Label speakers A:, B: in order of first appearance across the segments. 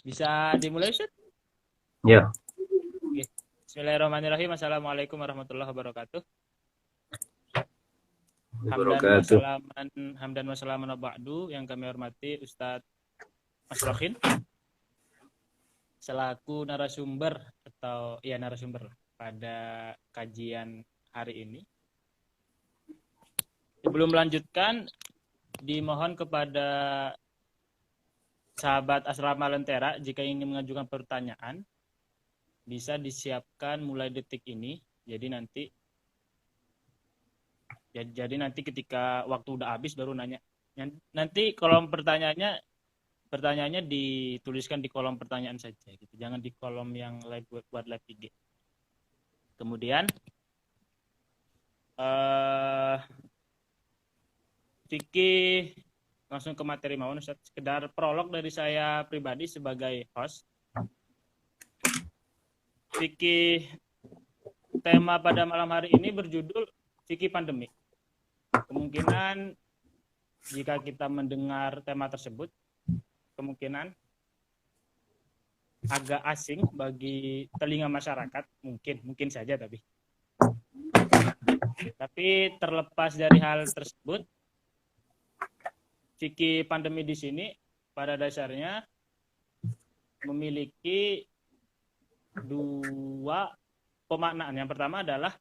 A: Bisa dimulai, Ustaz?
B: Ya,
A: Oke. Bismillahirrahmanirrahim. Assalamualaikum warahmatullahi wabarakatuh.
B: wabarakatuh.
A: Hamdan wa salaman wa ba'du, yang kami hormati Ustadz Masrohin selaku narasumber atau ya narasumber pada kajian hari ini. Sebelum melanjutkan, dimohon kepada sahabat Asrama Lentera jika ingin mengajukan pertanyaan bisa disiapkan mulai detik ini. Jadi nanti ketika waktu udah habis baru nanya. Nanti kolom pertanyaannya dituliskan di kolom pertanyaan saja gitu. Jangan di kolom yang live buat live IG. Kemudian Vicky langsung ke materi mawon Ustaz. Sekedar prolog dari saya pribadi sebagai host. Vicky, tema pada malam hari ini berjudul Vicky Pandemi. Kemungkinan jika kita mendengar tema tersebut, kemungkinan agak asing bagi telinga masyarakat, mungkin saja tapi terlepas dari hal tersebut, Vicky Pandemi di sini pada dasarnya memiliki dua pemaknaan. Yang pertama adalah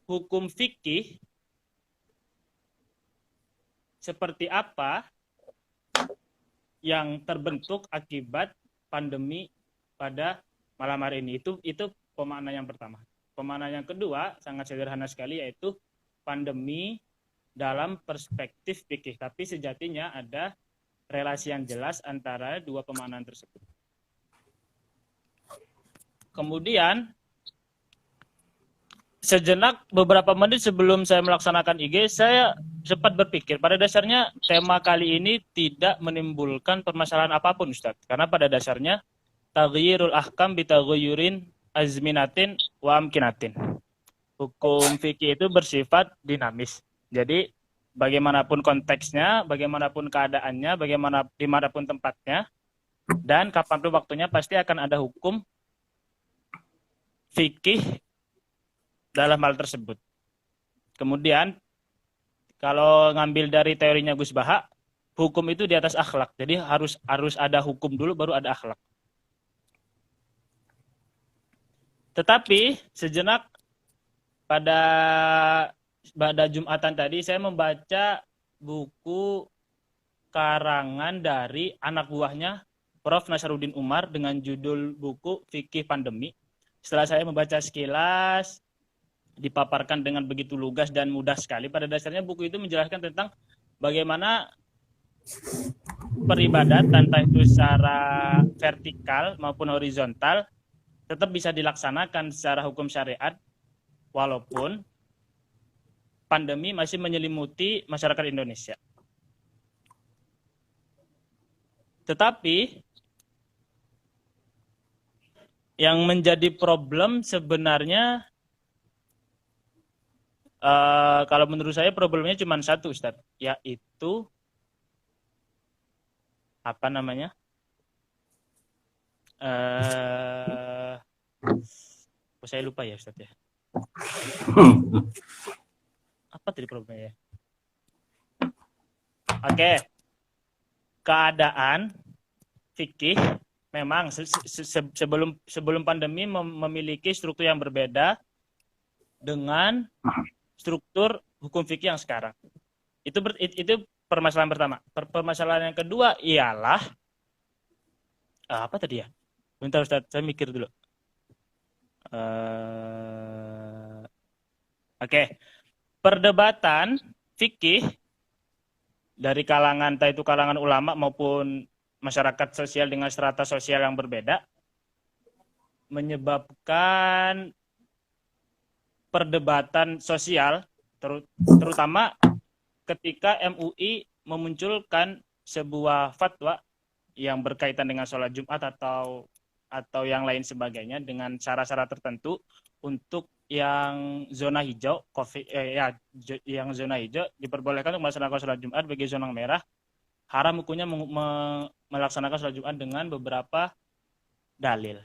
A: hukum fikih seperti apa yang terbentuk akibat pandemi pada malam hari ini. Itu pemaknaan yang pertama. Pemaknaan yang kedua sangat sederhana sekali, yaitu pandemi dalam perspektif fikih. Tapi sejatinya ada relasi yang jelas antara dua pemaknaan tersebut. Kemudian sejenak beberapa menit sebelum saya melaksanakan IG, saya sempat berpikir pada dasarnya tema kali ini tidak menimbulkan permasalahan apapun, Ustaz. Karena pada dasarnya taghyirul ahkam bitaghyurin azminatin wa amkinatin. Hukum fikih itu bersifat dinamis. Jadi bagaimanapun konteksnya, bagaimanapun keadaannya, dimanapun tempatnya, dan kapanpun waktunya pasti akan ada hukum fikih dalam hal tersebut. Kemudian kalau ngambil dari teorinya Gus Baha, hukum itu di atas akhlak. Jadi harus ada hukum dulu baru ada akhlak. Tetapi sejenak pada Jumatan tadi saya membaca buku karangan dari anak buahnya Prof. Nasaruddin Umar dengan judul buku Fikih Pandemi. Setelah saya membaca sekilas, dipaparkan dengan begitu lugas dan mudah sekali. Pada dasarnya buku itu menjelaskan tentang bagaimana peribadatan, entah itu secara vertikal maupun horizontal, tetap bisa dilaksanakan secara hukum syariat, walaupun pandemi masih menyelimuti masyarakat Indonesia. Tetapi yang menjadi problem sebenarnya, kalau menurut saya problemnya cuma satu, Ustaz, yaitu apa namanya? Saya lupa ya, Ustaz ya. Apa tadi problemnya ya? Oke. Keadaan fikih memang sebelum pandemi memiliki struktur yang berbeda dengan struktur hukum fikih yang sekarang. Itu permasalahan pertama. Permasalahan yang kedua ialah apa tadi ya? Bentar Ustaz, saya mikir dulu. Oke. Perdebatan fikih dari kalangan, entah itu kalangan ulama maupun masyarakat sosial dengan strata sosial yang berbeda, menyebabkan perdebatan sosial, terutama ketika MUI memunculkan sebuah fatwa yang berkaitan dengan sholat Jumat atau yang lain sebagainya dengan syarat-syarat tertentu untuk yang zona hijau, yang zona hijau diperbolehkan untuk melaksanakan sholat Jumat, bagi zona merah haram hukumnya melaksanakan sholat Jumat dengan beberapa dalil.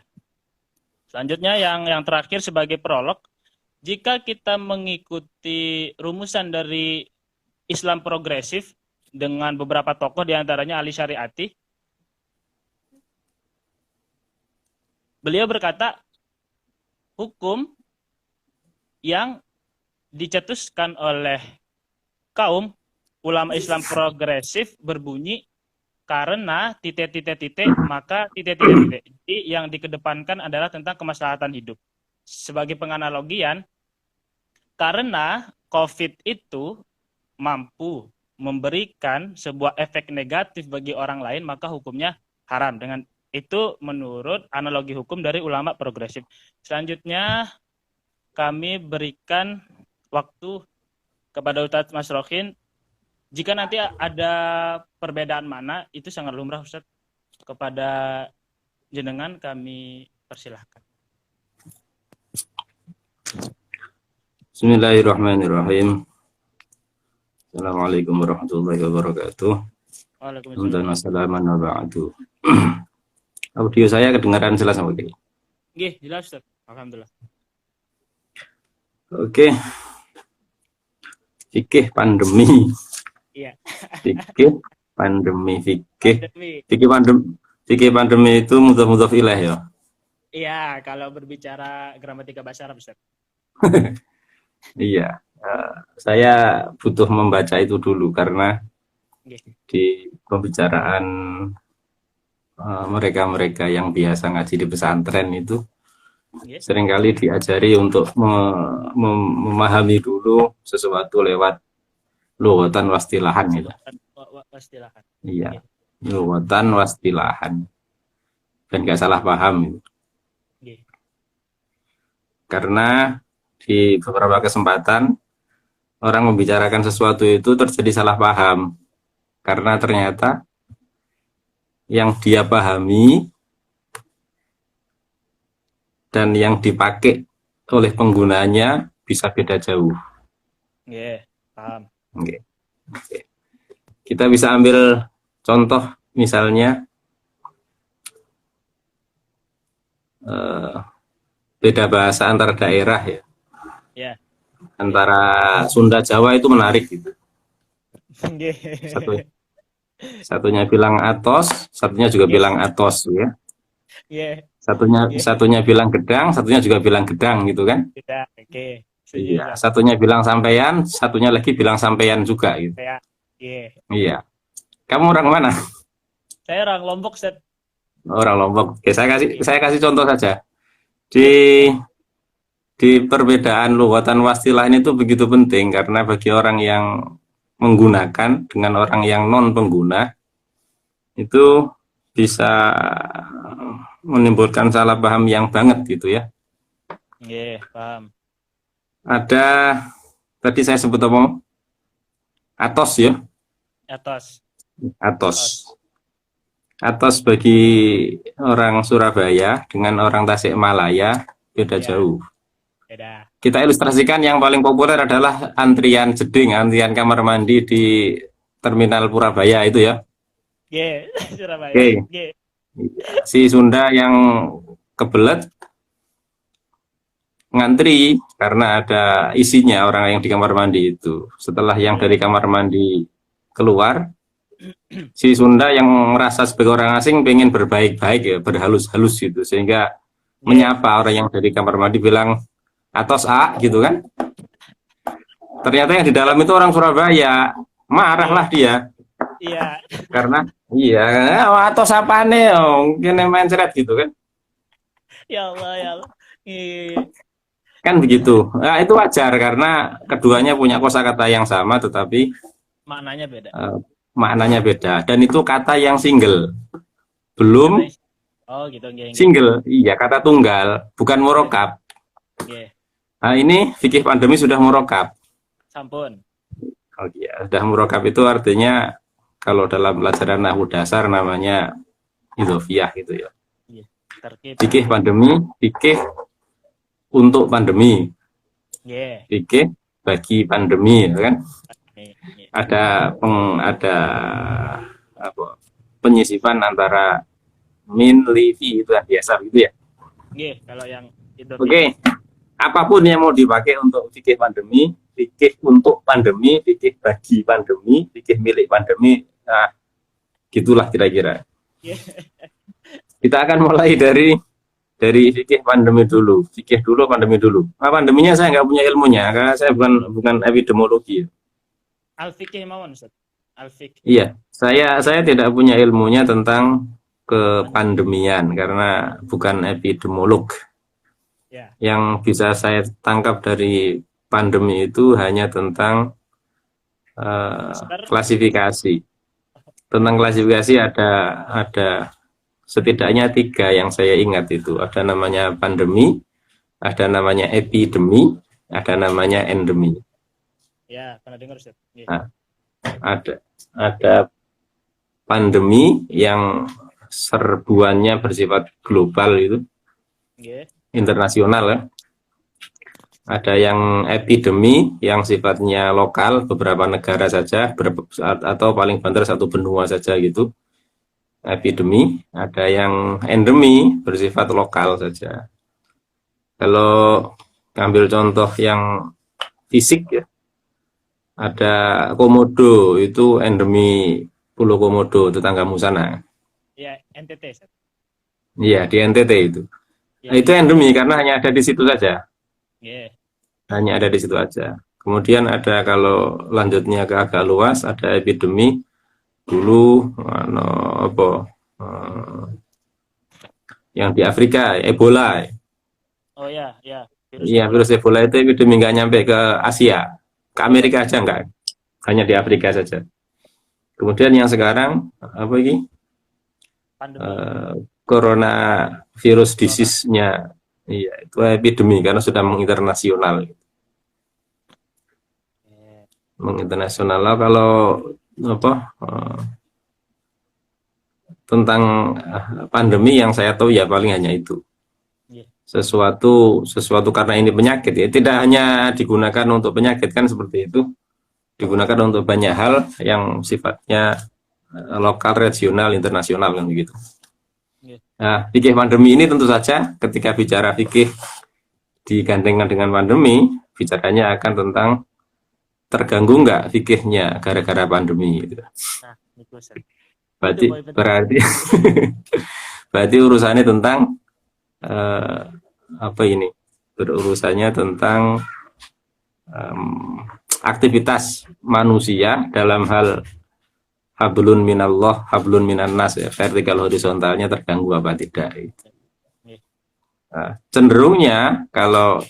A: Selanjutnya yang terakhir sebagai prolog, jika kita mengikuti rumusan dari Islam progresif dengan beberapa tokoh diantaranya Ali Syariati, beliau berkata hukum yang dicetuskan oleh kaum ulama Islam progresif berbunyi karena titik-titik-titik, maka titik-titik-titik. Jadi yang dikedepankan adalah tentang kemaslahatan hidup. Sebagai penganalogian, karena COVID itu mampu memberikan sebuah efek negatif bagi orang lain, maka hukumnya haram. Dengan itu menurut analogi hukum dari ulama progresif. Selanjutnya kami berikan waktu kepada Ustadz Masrokin. Jika nanti ada perbedaan mana, itu sangat lumrah Ustadz. Kepada jenengan kami persilahkan.
B: Bismillahirrahmanirrahim. Assalamualaikum warahmatullahi wabarakatuh.
A: Waalaikumsalam.
B: Assalamualaikum warahmatullahi wabarakatuh. Audio saya kedengaran jelas Oke.
A: Oke, jelas Ustadz. Alhamdulillah.
B: Oke. Fikih pandemi.
A: Iya.
B: Fikih pandemi. Fikih pandemi itu mudhaf ilaih ya.
A: Iya, kalau berbicara gramatika bahasa Arab Ustadz.
B: Iya. Saya butuh membaca itu dulu karena di pembicaraan mereka-mereka yang biasa ngaji di pesantren itu seringkali diajari untuk memahami dulu sesuatu lewat lughatan wastilahan gitu.
A: Wastilahan.
B: Iya. Lughatan wastilahan. Dan nggak salah paham gitu. Karena di beberapa kesempatan orang membicarakan sesuatu itu terjadi salah paham karena ternyata yang dia pahami dan yang dipakai oleh penggunanya bisa beda jauh.
A: Paham.
B: Oke. Kita bisa ambil contoh misalnya beda bahasa antar daerah ya. Antara Sunda Jawa itu menarik gitu. Satunya bilang atos, satunya juga bilang atos ya. Satunya bilang gedang, satunya juga bilang gedang gitu kan? Iya, satunya bilang sampeyan, satunya lagi bilang sampeyan juga gitu. Iya. Kamu orang mana?
A: Saya orang Lombok, Ustaz.
B: Orang Lombok. Oke, saya kasih contoh saja. Di perbedaan lughatan wastilah ini tuh begitu penting karena bagi orang yang menggunakan dengan orang yang non pengguna itu bisa menimbulkan salah paham yang banget gitu ya.
A: Paham.
B: Ada tadi saya sebut apa? Atos ya. Atos bagi orang Surabaya dengan orang Tasikmalaya beda jauh. Kita ilustrasikan yang paling populer adalah antrian jeding, antrian kamar mandi di Terminal Purabaya itu ya.
A: Surabaya.
B: Si Sunda yang kebelet ngantri karena ada isinya orang yang di kamar mandi itu. Setelah yang dari kamar mandi keluar, si Sunda yang merasa sebagai orang asing pengen berbaik-baik ya, berhalus-halus gitu, sehingga menyapa orang yang dari kamar mandi bilang atos gitu kan. Ternyata yang di dalam itu orang Surabaya, marahlah dia. Karena atos apa nih, mungkin mencret gitu kan. Ya Allah. Kan begitu. Nah, itu wajar karena keduanya punya kosakata yang sama tetapi maknanya beda. Dan itu kata yang single. Belum single. Iya, kata tunggal, bukan murokab. Nah, ini fikih pandemi sudah murokab.
A: Sampun.
B: Sudah murokab itu artinya kalau dalam pelajaran nahwu dasar namanya idhofiyah gitu ya. Fikih pandemi, fikih untuk pandemi, fikih bagi pandemi, kan? Ada apa, penyisipan antara min, li, fi itu yang biasa gitu ya.
A: Nggih, kalau yang idhofi.
B: Oke, apapun yang mau dipakai untuk fikih pandemi, fikih untuk pandemi, fikih bagi pandemi, fikih milik pandemi, nah, gitulah kira-kira.
A: Nggih.
B: Kita akan mulai dari fikih pandemi dulu, fikih dulu, pandemi dulu. Nah, pandeminya saya nggak punya ilmunya, karena saya bukan epidemiologi.
A: Al-fiqih mawon Ustaz. Al-fiqh.
B: Iya, saya tidak punya ilmunya tentang kepandemian karena bukan epidemiolog.
A: Ya.
B: Yang bisa saya tangkap dari pandemi itu hanya tentang klasifikasi. Tentang klasifikasi ada setidaknya 3 yang saya ingat itu. Ada namanya pandemi, ada namanya epidemi, ada namanya endemi.
A: Ya, pernah dengar Ustaz.
B: Nah, ada pandemi yang serbuannya bersifat global itu, internasional ya. Ada yang epidemi yang sifatnya lokal, beberapa negara saja, atau paling banter satu benua saja gitu. Epidemi, ada yang endemi bersifat lokal saja. Kalau ambil contoh yang fisik ya, ada komodo itu endemi Pulau Komodo, tetanggamu sana.
A: Iya, NTT.
B: Iya, di NTT itu.
A: Ya,
B: nah, itu endemi karena hanya ada di situ saja.
A: Yeah.
B: Hanya ada di situ aja. Kemudian ada kalau lanjutnya ke agak luas, ada epidemi dulu yang di Afrika, Ebola.
A: Oh ya, ya.
B: Iya, virus Ebola itu epidemi nggak nyampe ke Asia, ke Amerika aja nggak, hanya di Afrika saja. Kemudian yang sekarang apa ini? Coronavirus disease-nya, iya itu epidemi karena sudah menginternasional. Menginternasional. Kalau apa tentang pandemi yang saya tahu ya paling hanya itu. Sesuatu karena ini penyakit ya, tidak hanya digunakan untuk penyakit kan seperti itu, digunakan untuk banyak hal yang sifatnya lokal, regional, internasional kan begitu. Nah, fikih pandemi ini tentu saja ketika bicara fikih digandengkan dengan pandemi, bicaranya akan tentang terganggu nggak fikihnya gara-gara pandemi gitu. Nah, berarti berarti urusannya tentang apa ini? Berurusannya tentang aktivitas manusia dalam hal hablun minallah, hablun minannas ya, vertikal horizontalnya terganggu apa tidak. Nah, cenderungnya kalau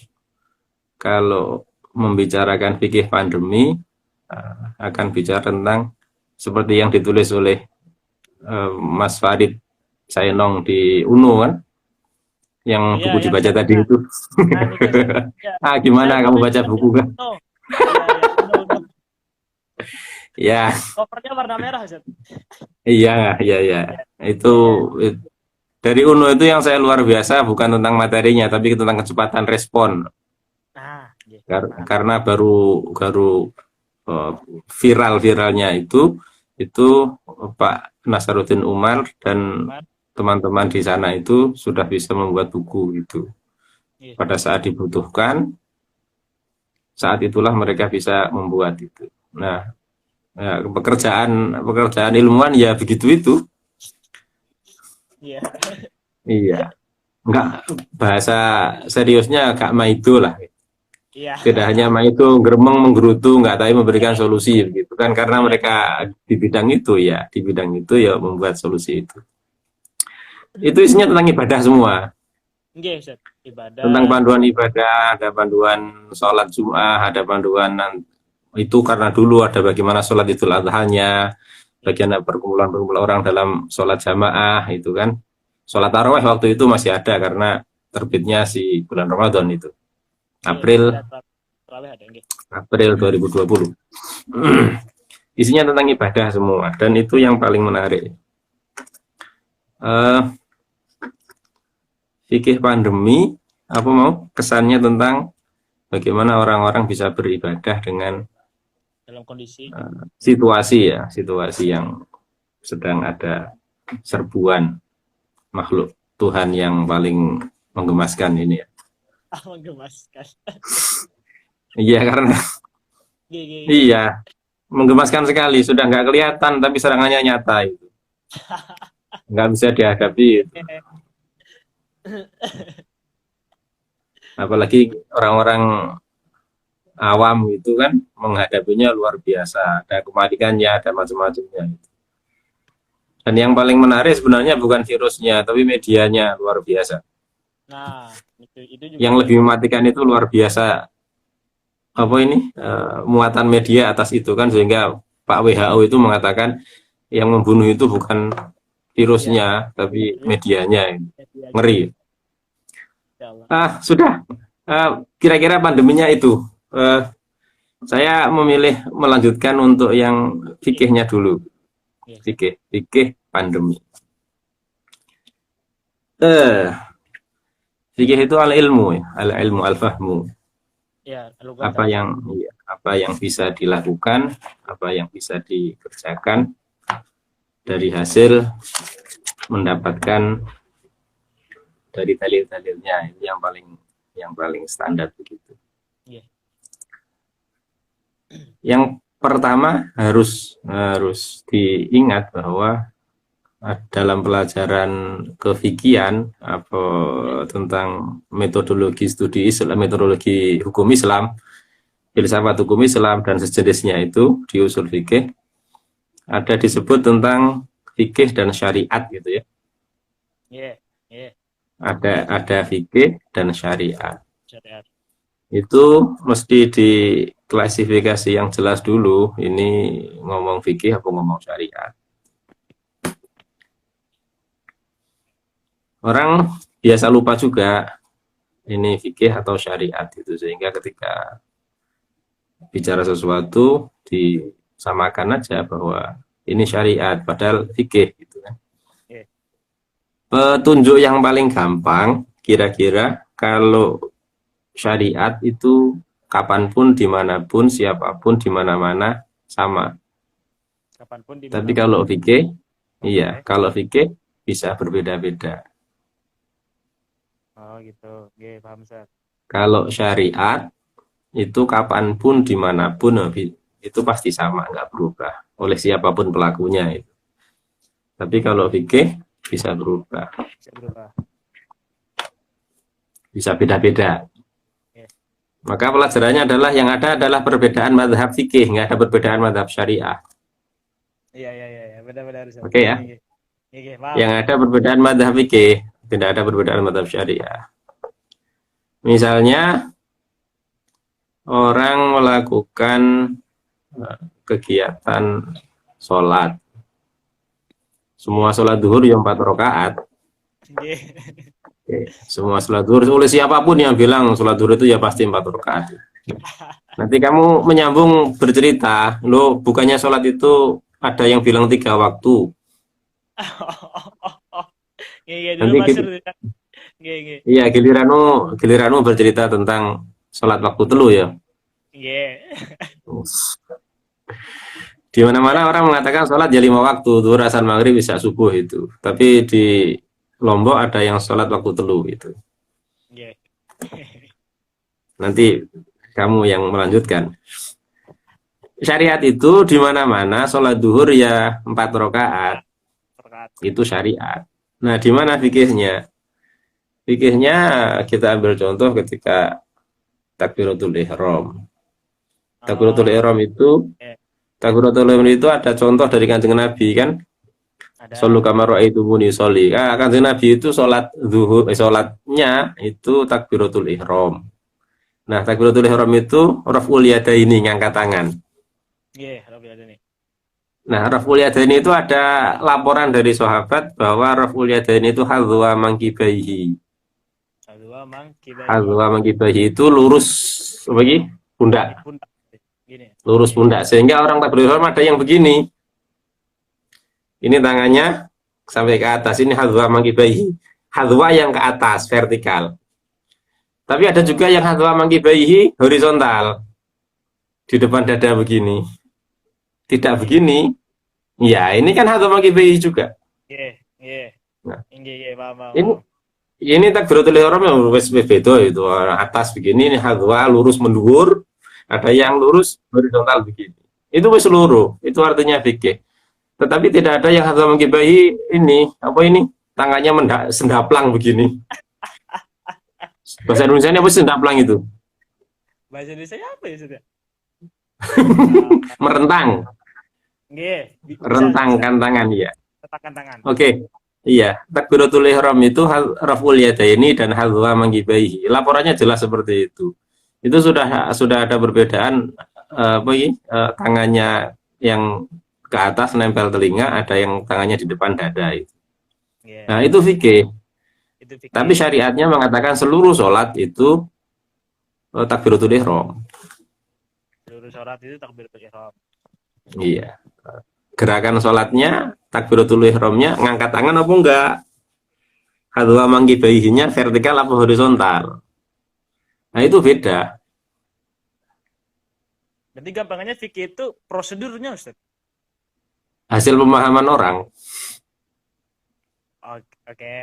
B: membicarakan fikih pandemi akan bicara tentang seperti yang ditulis oleh Mas Farid Saenong di UNU kan, yang buku dibaca tadi itu. Gimana kamu baca buku kan? Ya.
A: Covernya warna merah, Zat.
B: Iya. Itu dari UNU itu yang saya luar biasa bukan tentang materinya, tapi tentang kecepatan respon. Karena baru viralnya itu Pak Nasaruddin Umar dan teman-teman di sana itu sudah bisa membuat buku itu. Pada saat dibutuhkan, saat itulah mereka bisa membuat itu. Nah, ya, pekerjaan ilmuwan ya begitu itu. Iya. Enggak, bahasa seriusnya agak maido lah. Tidak hanya maido geremeng menggerutu, enggak, tapi memberikan solusi begitu kan, karena mereka di bidang itu ya membuat solusi itu. Itu isinya tentang ibadah semua.
A: Ibadah.
B: Tentang panduan ibadah, ada panduan sholat Jum'ah, ada panduan itu karena dulu ada bagaimana sholat Idul Adhanya, bagian perkumpulan orang dalam sholat jamaah itu kan. Sholat tarawih waktu itu masih ada karena terbitnya si bulan Ramadan itu. April 2020. Isinya tentang ibadah semua dan itu yang paling menarik. Fikih pandemi apa mau kesannya tentang bagaimana orang-orang bisa beribadah dengan
A: dalam kondisi
B: situasi yang sedang ada serbuan makhluk Tuhan yang paling menggemaskan ini ya.
A: Menggemaskan.
B: Iya, karena iya, menggemaskan sekali, sudah nggak kelihatan tapi serangannya nyata itu. Nggak bisa dihadapi itu. Apalagi orang-orang awam itu kan menghadapinya luar biasa, ada kematiannya, ada macam-macamnya. Dan yang paling menarik sebenarnya bukan virusnya, tapi medianya luar biasa.
A: Nah, itu juga
B: Yang lebih mematikan itu luar biasa apa ini muatan media atas itu kan, sehingga Pak WHO itu mengatakan yang membunuh itu bukan virusnya, tapi medianya. Ngeri. Sudah. Kira-kira pandeminya itu. Saya memilih melanjutkan untuk yang fikihnya dulu. Fikih pandemi. Fikih itu al-ilmu, al-ilmu al-fahmu.
A: Ya,
B: Apa yang bisa dilakukan, apa yang bisa dikerjakan dari hasil mendapatkan dari dalil-dalilnya. Ini yang paling standar begitu. Yang pertama harus diingat bahwa dalam pelajaran kefikihan apa tentang metodologi studi Islam, metodologi hukum Islam, filsafat hukum Islam dan sejenisnya itu di usul fikih ada disebut tentang fikih dan syariat gitu ya. Ada fikih dan syariat. Itu mesti diklasifikasi yang jelas dulu, ini ngomong fikih apa ngomong syariat. Orang biasa lupa juga ini fikih atau syariat itu, sehingga ketika bicara sesuatu disamakan aja bahwa ini syariat padahal fikih gitu kan. Petunjuk yang paling gampang kira-kira kalau syariat itu kapanpun, dimanapun, siapapun, dimana-mana sama. Tapi kalau fikih, iya, kalau fikih bisa berbeda-beda.
A: Oh gitu, paham Ustaz.
B: Kalau syariat itu kapanpun, dimanapun, itu pasti sama, nggak berubah oleh siapapun pelakunya itu. Tapi kalau fikih bisa berubah. Bisa beda-beda. Maka pelajarannya adalah yang ada adalah perbedaan mazhab fikih, nggak ada perbedaan mazhab syariah.
A: Iya, benar-benar.
B: Oke ya. Yang ada perbedaan mazhab fikih, tidak ada perbedaan mazhab syariah. Misalnya orang melakukan kegiatan sholat, semua sholat duhur yang 4 rakaat. Semua sholat duhur, oleh siapapun yang bilang sholat duhur itu ya pasti 4 rakaat. Nanti kamu menyambung bercerita, loh bukannya sholat itu ada yang bilang 3 waktu. Iya, giliranmu bercerita tentang sholat waktu telu ya. Di mana-mana orang mengatakan sholat ya 5 waktu, zuhur, asar, maghrib, isya, subuh itu. Tapi di Lombok ada yang sholat waktu telu itu. Nanti kamu yang melanjutkan. Syariat itu di mana-mana sholat duhur ya 4 rakaat. Itu syariat. Nah, di mana fikihnya? Fikihnya kita ambil contoh ketika takbiratul ihram. Takbiratul ihram itu ada contoh dari Kanjeng Nabi kan? Sholu kama ra'aitumuni sholli. Kanjeng Nabi itu sholat zuhur, sholatnya itu takbiratul ihram. Nah, takbiratul ihram itu raf'ul yadaini, ngangkat tangan. Nah, raf'ul yadaini itu ada laporan dari sahabat bahwa raf'ul yadaini itu hadwa mangkibaihi. Hadwa mangkibaihi itu lurus bagi pundak. Lurus pundak, sehingga orang takbiratul ihram ada yang begini. Ini tangannya sampai ke atas, ini hadwa mangkibaihi. Hadwa yang ke atas, vertikal. Tapi ada juga yang hadwa mangkibaihi horizontal. Di depan dada begini. Tidak begini. Ya, ini kan hadza mangkibai juga.
A: Nggih, nggih.
B: Nah,
A: Nggih, paham, paham,
B: ini
A: paham.
B: ini takbiratul ihram yang wis beda itu atas begini, ini hadza lurus mendur, ada yang lurus horizontal begini. Itu wis seluruh, itu artinya fikih. Tetapi tidak ada yang hadza mangkibai ini, apa ini? Tangannya sendaplang begini. Bahasa Indonesia apa sendaplang itu?
A: Bahasa Indonesia apa ya, Ustaz?
B: Merentang,
A: Nggih, bisa,
B: rentangkan tangan ya.
A: letakkan tangan.
B: Oke. Iya, takbiratul ihram itu raf'ul yadaini dan hadza mangkibaihi. Laporannya jelas seperti itu. Itu sudah ada perbedaan apa ini? Tangannya yang ke atas nempel telinga, ada yang tangannya di depan dada itu.
A: Nggih,
B: Nah, itu fikih.
A: itu fikih.
B: Tapi syariatnya mengatakan seluruh sholat itu takbiratul ihram.
A: Seluruh sholat itu takbiratul ihram.
B: Iya. Gerakan sholatnya, takbiratul ihramnya ngangkat tangan apa enggak? Hadza mangkibaihinya vertikal apa horizontal? Nah, itu beda.
A: Berarti gampangannya fikih itu prosedurnya, Ustaz.
B: Hasil pemahaman orang,
A: Oke.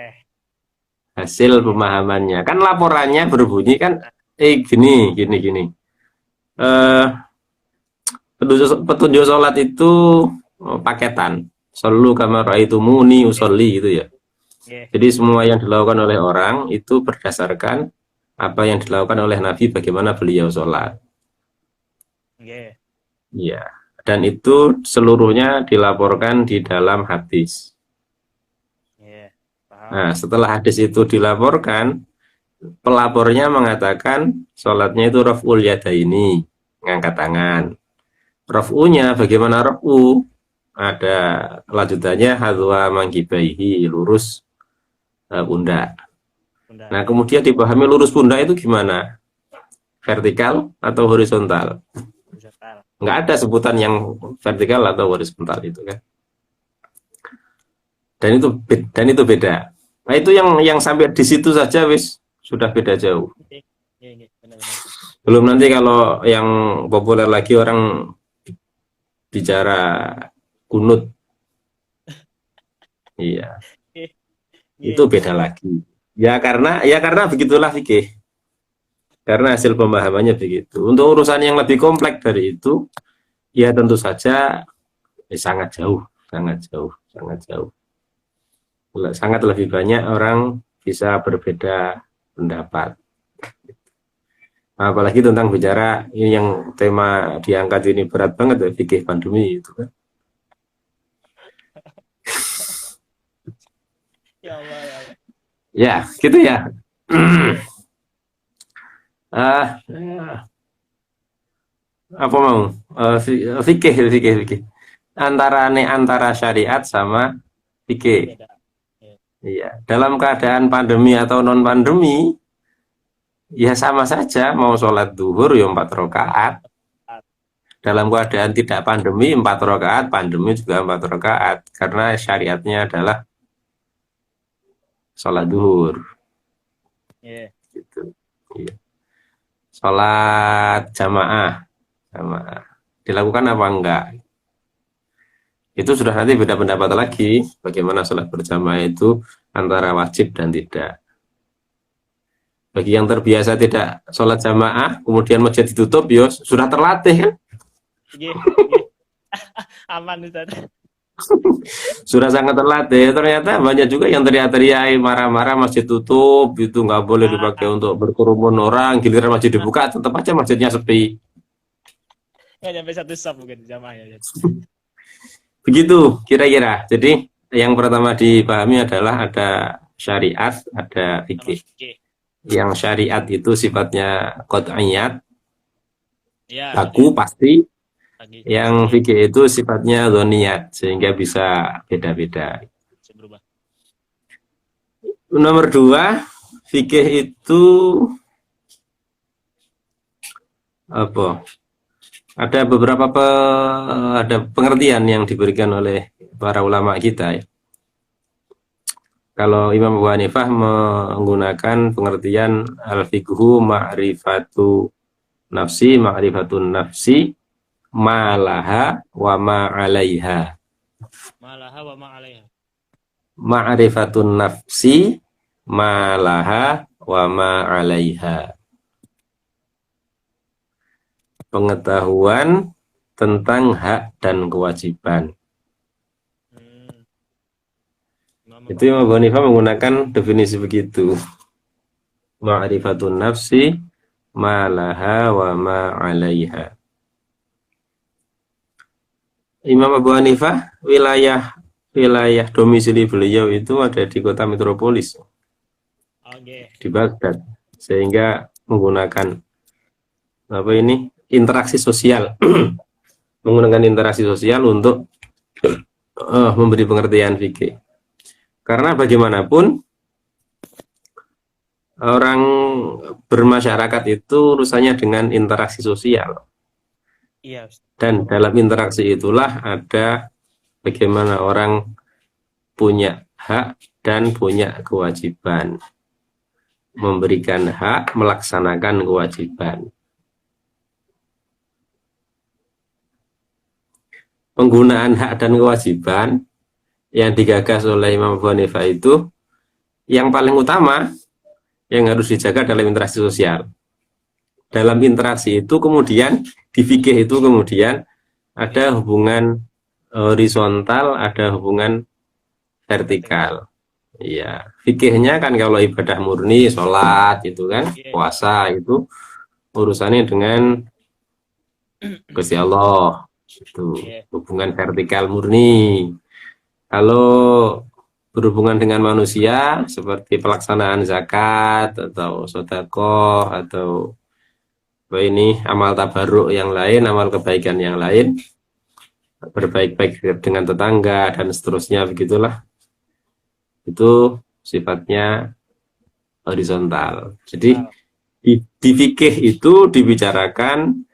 B: hasil pemahamannya. Kan laporannya berbunyi kan, gini. Eh, petunjuk sholat itu paketan. Selalu kamar itu muni usolli gitu ya.
A: Nggih,
B: Jadi semua yang dilakukan oleh orang itu berdasarkan apa yang dilakukan oleh Nabi, bagaimana beliau sholat.
A: nggih.
B: Iya. Dan itu seluruhnya dilaporkan di dalam hadis.
A: Nggih, paham.
B: Nah, setelah hadis itu dilaporkan, pelapornya mengatakan sholatnya itu raf'ul yadaini, ngangkat tangan. Raf'unya bagaimana raf'u? Ada lanjutannya hadza mangkibaihi, lurus pundak.
A: Bunda.
B: Nah, kemudian dipahami lurus pundak itu gimana? Vertikal atau horizontal?
A: Horizontal.
B: Nggak ada sebutan yang vertikal atau horizontal itu kan. Dan itu beda. Nah, itu yang sampai di situ saja wis sudah beda jauh.
A: Nggih, nggih, benar-benar.
B: Belum nanti kalau yang populer lagi orang bicara kunut. Iya,
A: Nggih,
B: itu beda lagi. Ya karena begitulah fikih. Karena hasil pemahamannya begitu. Untuk urusan yang lebih kompleks dari itu, ya tentu saja sangat jauh. Sangat lebih banyak orang bisa berbeda pendapat. Apalagi tentang bicara ini yang tema diangkat ini berat banget ya, fikih pandemi itu kan.
A: Ya Allah, ya Allah.
B: Ya, gitu ya. Apa mau? Fikih. Antara syariat sama fikih.
A: Beda.
B: Iya, dalam keadaan pandemi atau non pandemi, ya sama saja. Mau sholat duhur ya 4 rakaat. Dalam keadaan tidak pandemi 4 rakaat, pandemi juga 4 rakaat. Karena syariatnya adalah sholat duhur.
A: Iya.
B: Gitu. Iya. Sholat jamaah dilakukan apa enggak? Itu sudah nanti beda pendapat lagi. Bagaimana sholat berjamaah itu antara wajib dan tidak. Bagi yang terbiasa tidak sholat jamaah, kemudian masjid ditutup, ya sudah terlatih kan?
A: Nggih. Aman, Ustaz.
B: Sudah sangat terlatih. Ternyata banyak juga yang teriak-teriak marah-marah masjid tutup, itu nggak boleh dipakai untuk berkerumun orang. Giliran masjid dibuka, tetap aja masjidnya sepi.
A: Nggak nyampe 1 saf mungkin jamaahnya.
B: Begitu kira-kira. Jadi yang pertama dipahami adalah ada syariat, ada fikih.
A: Oke.
B: Yang syariat itu sifatnya qat'iyat,
A: Ya.
B: baku pasti.
A: Lagi.
B: Yang fikih itu sifatnya dzoniyat, sehingga bisa beda-beda.
A: Bisa berubah.
B: Nomor 2, fikih itu apa? Ada beberapa ada pengertian yang diberikan oleh para ulama kita ya. Kalau Imam Abu Hanifah menggunakan pengertian al-fiqhu ma'rifatun nafsi ma'alaha wa ma'alaiha.
A: Malaha wa ma 'alaiha.
B: Ma'rifatun nafsi ma laha wa ma 'alaiha. Pengetahuan tentang hak dan kewajiban.
A: Imam
B: Itu Imam Abu Hanifah menggunakan definisi begitu. Ma'rifatun nafsi ma laha wa ma 'alaiha. Imam Abu Hanifah wilayah domisili beliau itu ada di kota metropolis di Baghdad, sehingga menggunakan apa ini interaksi sosial menggunakan interaksi sosial untuk memberi pengertian fikih. Karena bagaimanapun orang bermasyarakat itu urusannya dengan interaksi sosial.
A: Iya.
B: Dan dalam interaksi itulah ada bagaimana orang punya hak dan punya kewajiban. Memberikan hak, melaksanakan kewajiban. Penggunaan hak dan kewajiban yang digagas oleh Imam Abu Hanifah itu yang paling utama yang harus dijaga dalam interaksi sosial. Dalam interaksi itu kemudian di fikih itu kemudian ada hubungan horizontal, ada hubungan vertikal. Iya, fikihnya kan kalau ibadah murni, sholat itu kan, puasa itu urusannya dengan Gusti Allah. Itu hubungan vertikal murni. Kalau berhubungan dengan manusia seperti pelaksanaan zakat atau sedekah atau ini amal tabarruk yang lain, amal kebaikan yang lain, berbaik-baik dengan tetangga dan seterusnya, begitulah, itu sifatnya horizontal. Jadi di fikih itu dibicarakan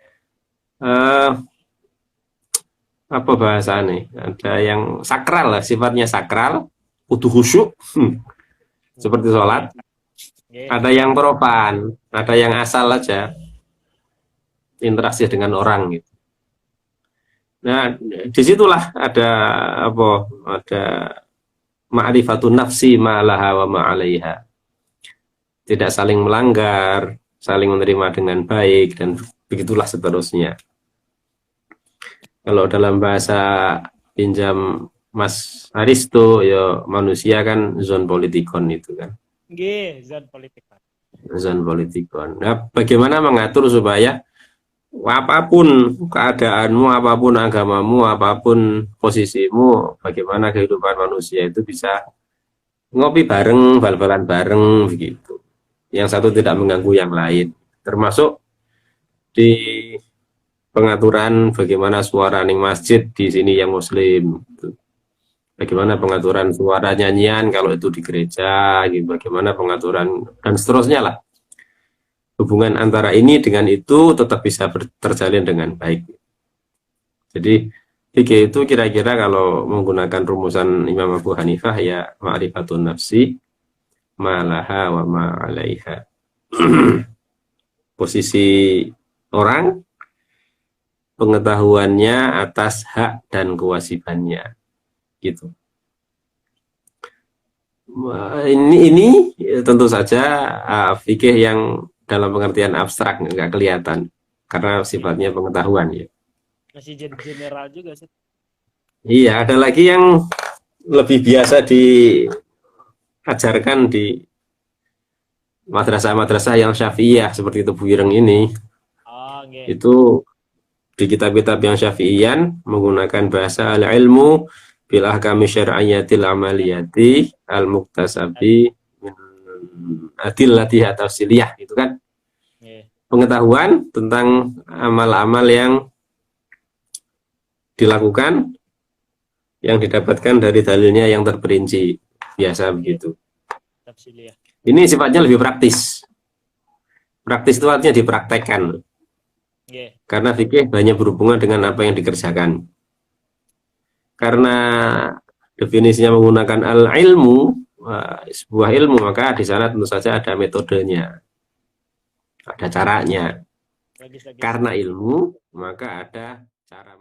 B: apa bahasanya, ada yang sakral lah, sifatnya sakral, kudu khusyuk seperti sholat. Ada yang profan, ada yang asal aja, interaksi dengan orang gitu. Nah, disitulah ada apa? Ada ma'rifatun nafsi ma laha wa ma 'alaiha. Tidak saling melanggar, saling menerima dengan baik, dan begitulah seterusnya. Kalau dalam bahasa pinjam Mas Aristo, ya manusia kan zon politikon itu kan.
A: Zon politikon.
B: Zon politikon. Nah, bagaimana mengatur supaya apapun keadaanmu, apapun agamamu, apapun posisimu, bagaimana kehidupan manusia itu bisa ngopi bareng, bal-balan bareng, begitu. Yang satu tidak mengganggu yang lain. Termasuk di pengaturan bagaimana suara ning masjid di sini yang muslim. Bagaimana pengaturan suara nyanyian kalau itu di gereja, gitu. Bagaimana pengaturan dan seterusnya lah. Hubungan antara ini dengan itu tetap bisa terjalin dengan baik. Jadi fikih itu kira-kira kalau menggunakan rumusan Imam Abu Hanifah ya ma'rifatun nafsi ma laha wa ma 'alaiha. Posisi orang, pengetahuannya atas hak dan kewajibannya, gitu. Ini tentu saja fikih yang dalam pengertian abstrak, nggak kelihatan karena sifatnya pengetahuan ya.
A: Masih general juga sih.
B: Iya, ada lagi yang lebih biasa diajarkan di madrasah-madrasah yang syafi'iyah seperti itu Buireng ini. Itu di kitab-kitab yang syafi'iyan menggunakan bahasa al-ilmu bil ahkami syar'iyyatil amaliyati al-muktasabi adillati tafsiliyah, itu kan. Pengetahuan tentang amal-amal yang dilakukan yang didapatkan dari dalilnya yang terperinci, biasa begitu. Ini sifatnya lebih praktis. Praktis itu artinya dipraktekkan. Karena fikih banyak berhubungan dengan apa yang dikerjakan. Karena definisinya menggunakan al-ilmu, sebuah ilmu, maka di sana tentu saja ada metodenya, ada caranya. Karena ilmu, maka ada cara